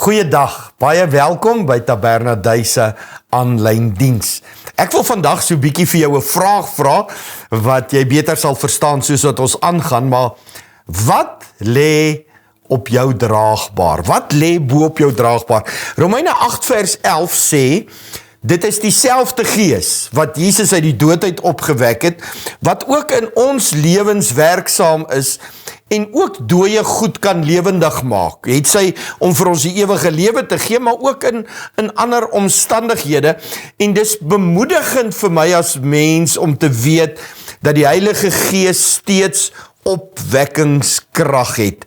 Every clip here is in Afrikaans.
Goeiedag, baie welkom by Tabernaduise aanlyn diens. Ek wil vandag so bietjie vir jou 'n vraag vra, wat jy beter sal verstaan soos wat ons aangaan, maar wat lê op jou draagbaar? Wat lê bo op jou draagbaar? Romeine 8 vers 11 sê, dit is dieselfde gees wat Jesus uit die dood uit opgewek het, wat ook in ons lewens werksaam is, en ook dooie goed kan lewendig maak. Het sy om vir ons die ewige lewe te gee, maar ook in ander omstandighede. En dis bemoedigend vir my as mens om te weet dat die Heilige Gees steeds opwekkingskrag het.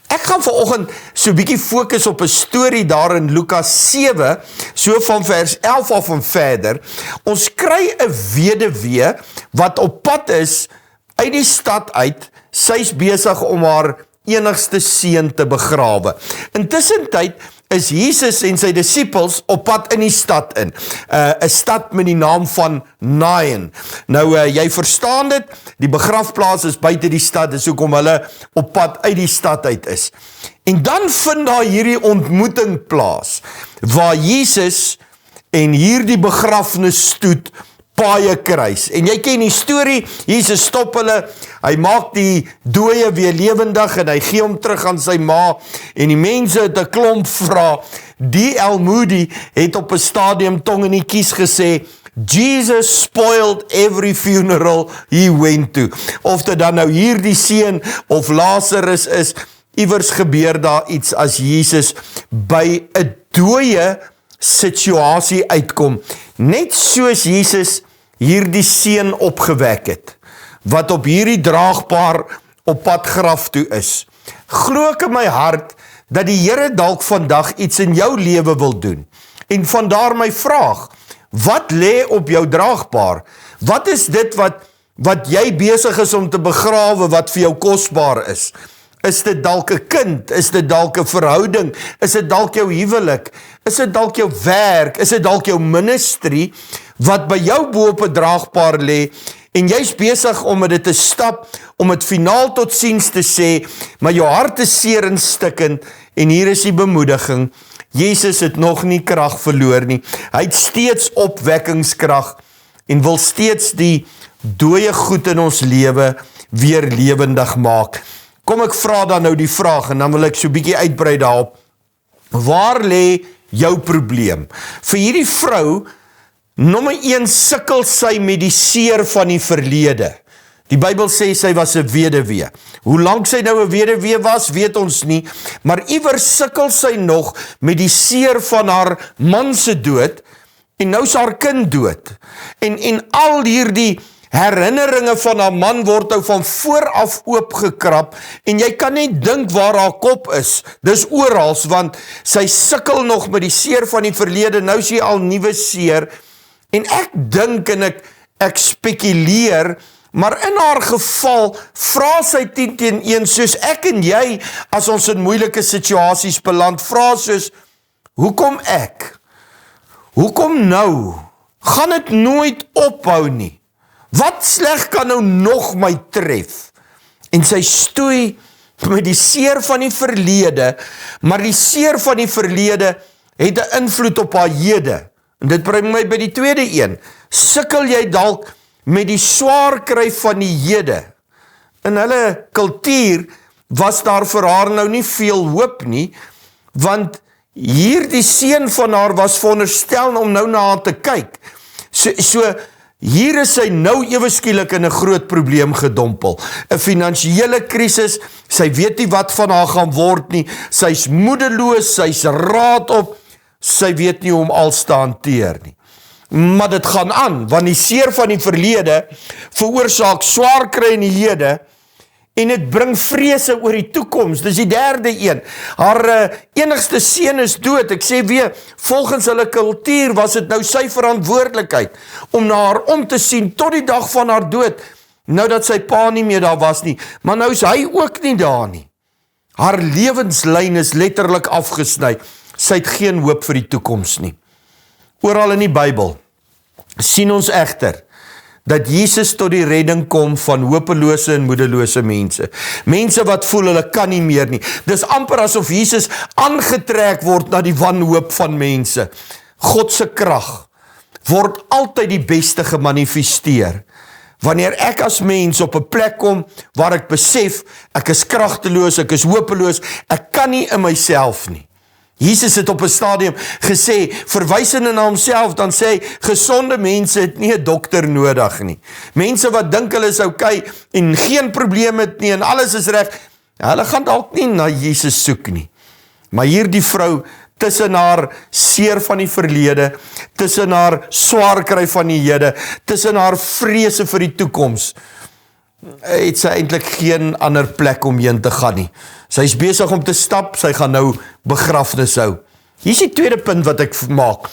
Ek gaan vanoggend so bietjie fokus op 'n storie daar in Lukas 7, so van vers 11 af en verder. Ons kry 'n weduwee wat op pad is uit die stad uit. Sy's besig om haar enigste seun te begrawe. Intussentyd is Jesus en sy disippels op pad in die stad in. 'n stad met die naam van Nain. Nou, jy verstaan dit, die begrafplaas is buite die stad, dis hoekom hulle op pad uit die stad uit is. En dan vind daar hierdie ontmoeting plaas, waar Jesus en hierdie begrafnisstoet paie kruis. En jy ken die storie, Jesus stop hulle, hy maak die dooie weer lewendig en hy gee hom terug aan sy ma, en die mense het 'n klomp vra. D.L. Moody het op 'n stadium tong in die kies gesê, Jesus spoiled every funeral he went to. Of dit dan nou hier die seun of Lazarus is, iewers gebeur daar iets as Jesus by 'n dooie situasie uitkom, net soos Jesus hierdie seun opgewek het, wat op hierdie draagbaar op pad graf toe is. Glo ek in my hart, dat die Here dalk vandag iets in jou lewe wil doen, en vandaar my vraag, wat lê op jou draagbaar? Wat is dit wat jy besig is om te begrawe, wat vir jou kosbaar is? Is dit dalk 'n kind? Is dit dalk 'n verhouding? Is dit dalk jou huwelik? Is dit dalk jou werk? Is dit dalk jou ministry, wat by jou bo op 'n draagbaar lê, en jy's besig om dit te stap, om dit finaal tot siens te sê, maar jou hart is seer en stikkend, en hier is die bemoediging, Jesus het nog nie krag verloor nie, hy het steeds opwekkingskrag, en wil steeds die dooie goed in ons lewe weer lewendig maak. Kom ek vra dan nou die vraag, en dan wil ek so bietjie uitbrei daarop, waar lê jou probleem? Vir hierdie vrou, nommer 1 sukkel sy met die seer van die verlede. Die Bybel sê sy was 'n weduwee. Hoe lank sy nou 'n weduwee was, weet ons nie, maar iewers sukkel sy nog met die seer van haar man se dood, en nou is haar kind dood. En al hierdie herinneringe van haar man word nou van vooraf oopgekrap, en jy kan net dink waar haar kop is. Dis orals, want sy sukkel nog met die seer van die verlede, nou is sy al nuwe seer, en ek dink en ek spekuleer, maar in haar geval, vra sy 10-1, soos ek en jy, as ons in moeilike situasies beland, vra soos, hoekom ek? Hoekom nou? Gaan dit nooit ophou nie? Wat sleg kan nou nog my tref? En sy stoei met die seer van die verlede, maar die seer van die verlede het 'n invloed op haar hede. En dit bring my by die tweede een. Sukkel jy dalk met die swaar kry van die hede? In hulle kultuur was daar vir haar nou nie veel hoop nie, want hierdie seun van haar was veronderstel om nou na haar te kyk. So hier is sy nou ewe skielik in 'n groot probleem gedompel. 'n Finansiële krisis, sy weet nie wat van haar gaan word nie, sy's moedeloos, sy's raad op, sy weet nie hoe om alles te hanteer nie. Maar dit gaan aan, want die seer van die verlede veroorsaak swaar kry in die hede, en dit bring vrese oor die toekoms. Dis die derde een. Haar enigste seun is dood. Ek sê weer, volgens hulle kultuur was dit nou sy verantwoordelikheid om na haar om te sien tot die dag van haar dood, nou dat sy pa nie meer daar was nie, maar nou is hy ook nie daar nie. Haar lewenslyn is letterlik afgesny. Sy het geen hoop vir die toekoms nie. Oral in die Bybel sien ons egter dat Jesus tot die redding kom van hopelose en moedelose mense. Mense wat voel hulle kan nie meer nie. Dis amper asof Jesus aangetrek word na die wanhoop van mense. God se krag word altyd die beste gemanifesteer. Wanneer ek as mens op 'n plek kom waar ek besef, ek is kragteloos, ek is hopeloos, ek kan nie in myself nie. Jesus het op 'n stadium gesê, verwysende na homself, dan sê hy, gesonde mense het nie 'n dokter nodig nie. Mense wat dink hulle is okay en geen probleem het nie en alles is reg, hulle gaan dalk nie na Jesus soek nie. Maar hierdie vrou, tussen haar seer van die verlede, tussen haar swaar kry van die hede, tussen haar vrese vir die toekoms, het sy eintlik geen ander plek om heen te gaan nie. Sy is besig om te stap, sy gaan nou begrafnis hou. Hier is die tweede punt wat ek maak.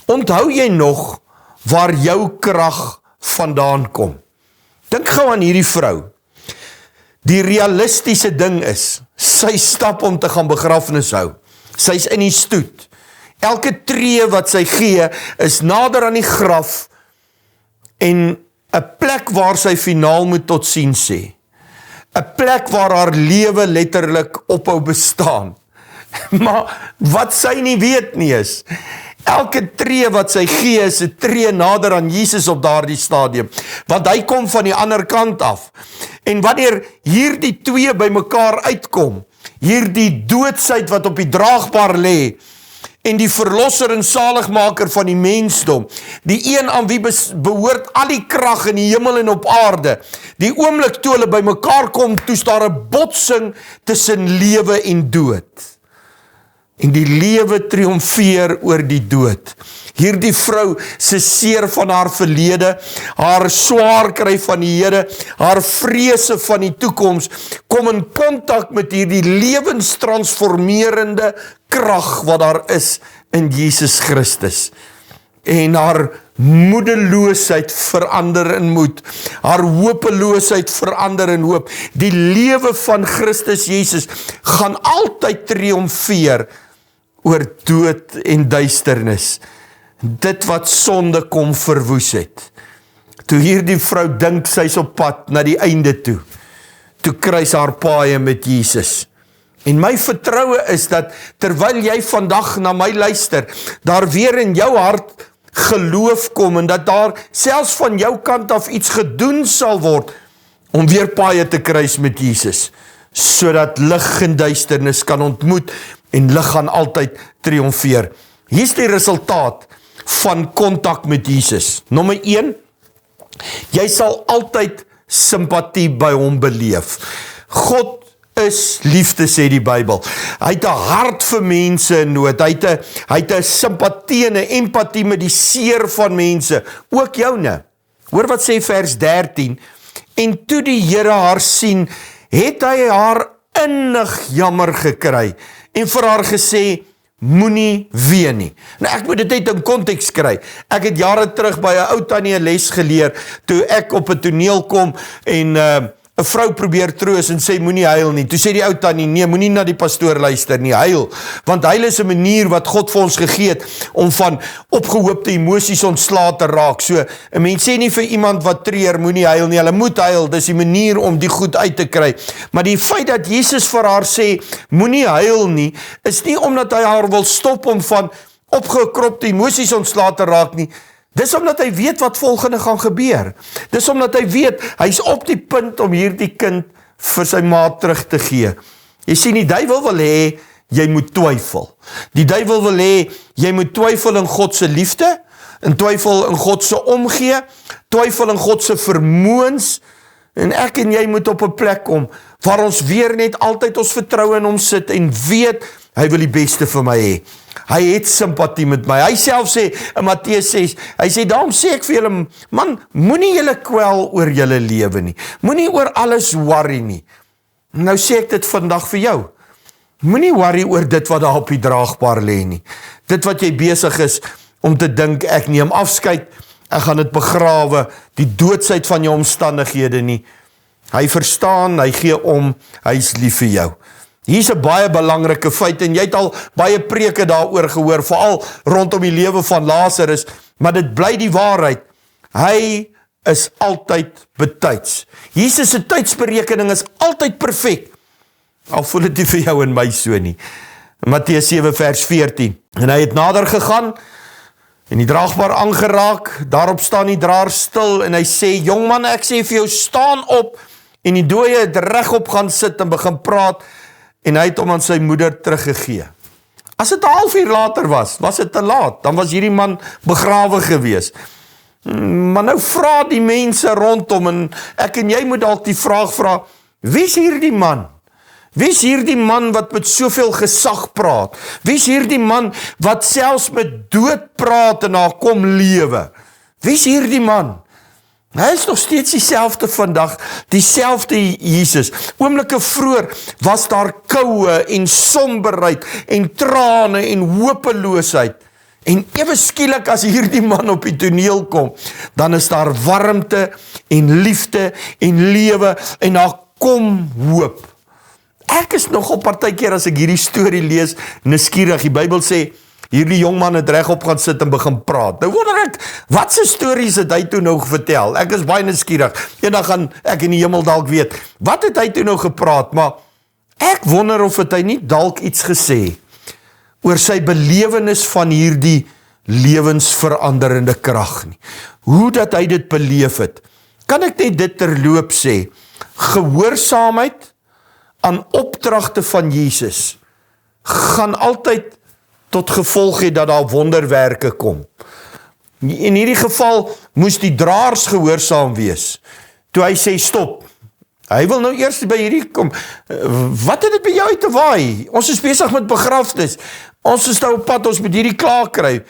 Onthou jy nog waar jou krag vandaan kom? Dink gou aan hierdie vrou. Die realistiese ding is, sy stap om te gaan begrafnis hou. Sy is in die stoet. Elke tree wat sy gee, is nader aan die graf en 'n plek waar sy finaal moet tot sien sê. 'n plek waar haar lewe letterlik ophou bestaan. Maar wat sy nie weet nie is, elke tree wat sy gee is 'n tree nader aan Jesus op daardie stadium, want hy kom van die ander kant af. En wanneer hierdie twee by mekaar uitkom, hierdie doodsheid wat op die draagbaar lê, en die verlosser en saligmaker van die mensdom, die een aan wie behoort al die krag in die hemel en op aarde, die oomblik toe hulle by mekaar kom, toe is daar 'n botsing tussen lewe en dood. En die lewe triomfeer oor die dood. Hierdie vrou se seer van haar verlede, haar swaar kry van die hede, haar vrese van die toekoms, kom in kontak met hierdie lewenstransformerende krag wat daar is in Jesus Christus. En haar moedeloosheid verander in moed, haar hopeloosheid verander in hoop. Die lewe van Christus Jesus gaan altyd triomfeer oor dood en duisternis. Dit wat sonde kom verwoes het. Toe hierdie vrou dink sy's op pad na die einde toe kry sy haar paaie met Jesus. En my vertroue is dat, terwyl jy vandag na my luister, daar weer in jou hart geloof kom, en dat daar selfs van jou kant af iets gedoen sal word, om weer paaie te kruis met Jesus, sodat lig en duisternis kan ontmoet, en lig gaan altyd triomfeer. Hier is die resultaat van kontak met Jesus. Nommer 1, jy sal altyd simpatie by hom beleef. God is liefde, sê die Bybel. Hy het 'n hart vir mense in nood. Hy het 'n simpatie en 'n empatie met die seer van mense, ook joune. Hoor wat sê vers 13, en toe die Here haar sien, het hy haar innig jammer gekry, en vir haar gesê, moenie ween nie. Nou ek moet dit net in konteks kry. Ek het jare terug by 'n ou tannie 'n les geleer, toe ek op 'n toneel kom, en 'n vrou probeer troos en sê, moenie huil nie. Toe sê die ou tannie, nee, moenie na die pastoor luister nie, huil. Want huil is 'n manier wat God vir ons gegee het, om van opgehoopte emosies ontslae te raak. So, 'n mens sê nie vir iemand wat treur, moenie huil nie, hulle moet huil, dis die manier om die goed uit te kry. Maar die feit dat Jesus vir haar sê, moenie huil nie, is nie omdat hy haar wil stop om van opgekropte emosies ontslae te raak nie. Dis omdat hy weet wat volgende gaan gebeur. Dis omdat hy weet, hy's op die punt om hierdie kind vir sy ma terug te gee. Jy sien, die duiwel wil hê, jy moet twyfel. Die duiwel wil hê, jy moet twyfel in God se liefde, en twyfel in God se omgee, twyfel in God se vermoëns, en ek en jy moet op 'n plek kom, waar ons weer net altyd ons vertroue in hom sit, en weet, hy wil die beste vir my hê. Hy het simpatie met my. Hy self sê, in Matteus 6, hy sê, daarom sê ek vir julle, man, moenie julle kwel oor julle lewe nie. Moenie oor alles worry nie. Nou sê ek dit vandag vir jou. Moenie worry oor dit wat daar op die draagbaar lê nie. Dit wat jy besig is om te dink, ek neem afskeid, ek gaan dit begrawe, die doodsheid van jou omstandighede nie. Hy verstaan, hy gee om, hy is lief vir jou. Hier is 'n baie belangrike feit, en jy het al baie preke daaroor gehoor, veral rondom die lewe van Lazarus, maar dit bly die waarheid. Hy is altyd betyds. Jesus se tydsberekening is altyd perfek. Al voel dit nie vir jou en my so nie. Matteus 7 vers 14. En hy het nader gegaan en die draagbaar aangeraak. Daarop staan die draer stil en hy sê, jongman, ek sê vir jou, staan op. En die dooie het regop gaan sit en begin praat en hy het hom aan sy moeder teruggegee. As dit 'n halfuur later was dit te laat. Dan was hierdie man begrawe gewees. Maar nou vra die mense rondom en ek en jy moet dalk die vraag vra, wie is hierdie man? Wie is hierdie man wat met soveel gesag praat? Wie is hierdie man wat selfs met dood praat en daar kom lewe? Wie is hierdie man? Hy is nog steeds dieselfde vandag, dieselfde Jesus. Oomblikke vroeër was daar koue en somberheid en trane en hopeloosheid. En ewe skielik as hierdie man op die toneel kom, dan is daar warmte en liefde en lewe en daar kom hoop. Ek is nogal partykeer as ek hierdie storie lees, nuuskierig. Die Bybel sê, hierdie jongman het regop gaan sit en begin praat. Nou wonder ek, wat se stories het hy toe nou vertel? Ek is baie nuuskierig. Eendag gaan ek in die hemel dalk weet, wat het hy toe nou gepraat? Maar ek wonder of het hy nie dalk iets gesê oor sy belewenis van hierdie lewensveranderende krag nie. Hoe dat hy dit beleef het. Kan ek net dit terloop sê? Gehoorsaamheid aan opdragte van Jesus gaan altyd tot gevolg hê dat daar wonderwerke kom. In hierdie geval moes die draers gehoorsaam wees. Toe hy sê stop. Hy wil nou eers by hierdie kom. Wat het dit by jou uit te waai? Ons is besig met begrafnis. Ons is nou op pad, ons moet hierdie klaar kry.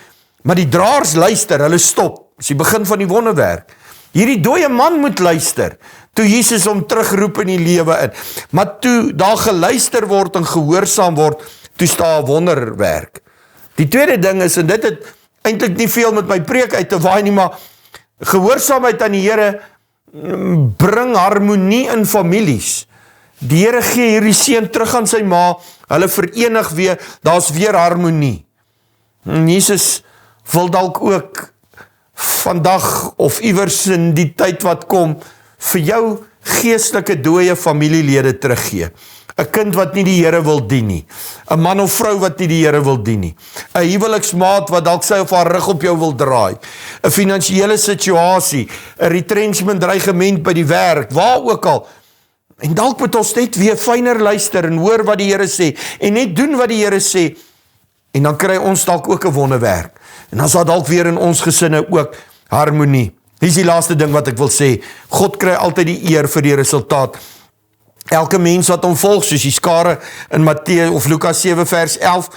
Maar die draers luister, hulle stop. Dis die begin van die wonderwerk. Hierdie dooie man moet luister. Toe Jesus hom terugroep in die lewe in. Maar toe daar geluister word en gehoorsaam word, toe staan 'n wonderwerk. Die tweede ding is, en dit het eintlik nie veel met my preek uit te waai nie, maar gehoorsaamheid aan die Here bring harmonie in families. Die Here gee hierdie seun terug aan sy ma, hulle verenig weer, daar's weer harmonie. En Jesus wil dalk ook vandag of iewers in die tyd wat kom, vir jou geestelike dooie familielede teruggee. 'n kind wat nie die Here wil dien nie. 'n man of vrou wat nie die Here wil dien nie. 'n huweliksmaat wat dalk sy of haar rug op jou wil draai. 'n finansiële situasie, 'n retrenchment dreigement by die werk, waar ook al. En dalk moet ons net weer fyner luister en hoor wat die Here sê en net doen wat die Here sê. En dan kry ons dalk ook 'n wonderwerk. En dan sal dalk weer in ons gesinne ook harmonie. Hier is die laaste ding wat ek wil sê. God kry altyd die eer vir die resultaat. Elke mens wat hom volg, soos die skare in Matteus of Lukas 7 vers 11,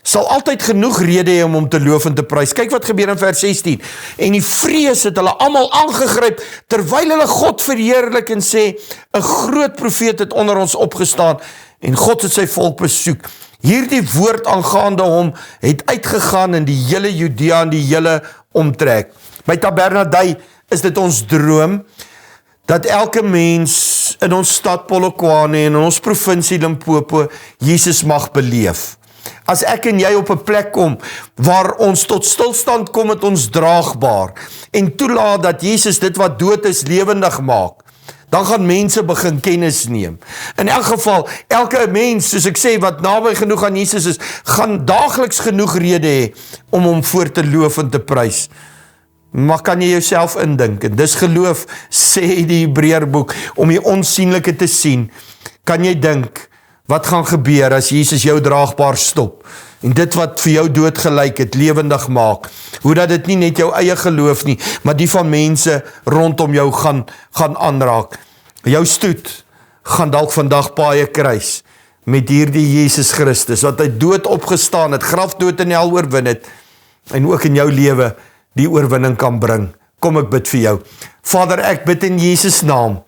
sal altyd genoeg rede hê om hom te loof en te prys. Kyk wat gebeur in vers 16. En die vrees het hulle almal aangegryp, terwyl hulle God verheerlik en sê, 'n groot profeet het onder ons opgestaan, en God het sy volk besoek. Hierdie woord aangaande hom het uitgegaan in die hele Judea en die hele omtrek. By Tabernadei is dit ons droom, dat elke mens in ons stad Polokwane en in ons provinsie Limpopo Jesus mag beleef. As ek en jy op 'n plek kom waar ons tot stilstand kom met ons draagbaar en toelaat dat Jesus dit wat dood is lewendig maak, dan gaan mense begin kennis neem. In elk geval, elke mens, soos ek sê, wat naby genoeg aan Jesus is, gaan daagliks genoeg rede hê om hom voor te loof en te prys. Maar kan jy jouself indink, en dis geloof, sê die Hebreërboek, om die onsienlike te sien, kan jy dink, wat gaan gebeur as Jesus jou draagbaar stop, en dit wat vir jou dood gelyk het, lewendig maak, hoe dat dit nie net jou eie geloof nie, maar die van mense rondom jou gaan aanraak. Jou stoet gaan dalk vandag baie kruis, met hierdie Jesus Christus, wat hy dood opgestaan het, grafdood en hel oorwin het, en ook in jou lewe, die oorwinning kan bring. Kom ek bid vir jou. Vader, ek bid in Jesus naam,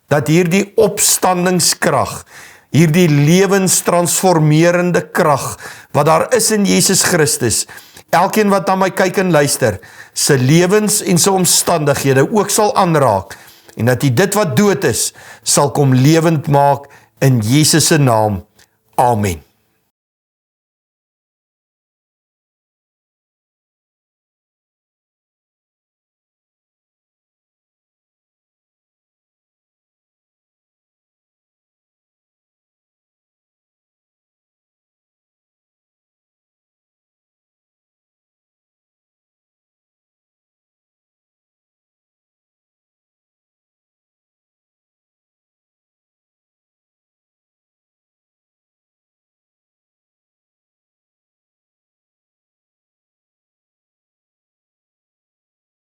dat hierdie opstandingskrag, hierdie lewenstransformerende krag, wat daar is in Jesus Christus, elkeen wat na my kyk en luister, sy lewens en sy omstandighede ook sal aanraak, en dat hy dit wat dood is, sal kom lewend maak, in Jesus se naam. Amen.